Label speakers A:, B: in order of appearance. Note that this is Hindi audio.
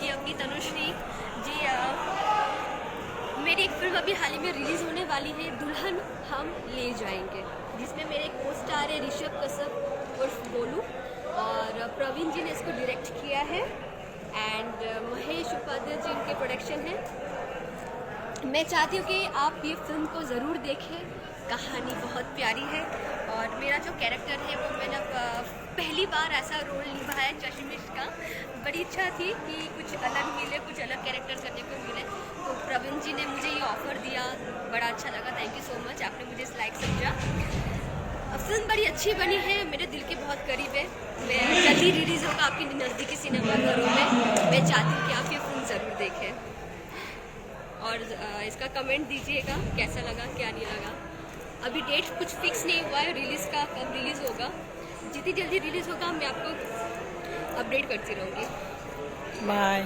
A: कि अपनी तनुश्री जी मेरी एक फिल्म अभी हाल ही में रिलीज़ होने वाली है, दुल्हन हम ले जाएंगे, जिसमें मेरे को स्टार है ऋषभ कश्यप उर्फ गोलू, और प्रवीण जी ने इसको डायरेक्ट किया है एंड महेश उपाध्याय जी इनके प्रोडक्शन है। मैं चाहती हूँ कि आप ये फिल्म को ज़रूर देखें, कहानी बहुत प्यारी है और मेरा जो कैरेक्टर है वो मैंने पहली बार ऐसा रोल निभाया चश्मिश का। बड़ी इच्छा थी कि कुछ अलग मिले, कुछ अलग कैरेक्टर करने को मिले, तो प्रवीण जी ने मुझे ये ऑफ़र दिया, बड़ा अच्छा लगा। थैंक यू सो मच, आपने मुझे इस लायक समझा। फिल्म बड़ी अच्छी बनी है, मेरे दिल के बहुत करीब है। मैं जल्दी रिलीज़ होगा आपकी नज़दीकी सिनेमाघरों में। मैं चाहती हूँ कि आप ये फिल्म ज़रूर देखें और इसका कमेंट दीजिएगा कैसा लगा क्या नहीं लगा। अभी डेट कुछ फिक्स नहीं हुआ है रिलीज़ का, कब रिलीज़ होगा। जितनी जल्दी रिलीज़ होगा मैं आपको अपडेट करती रहूँगी।
B: बाय।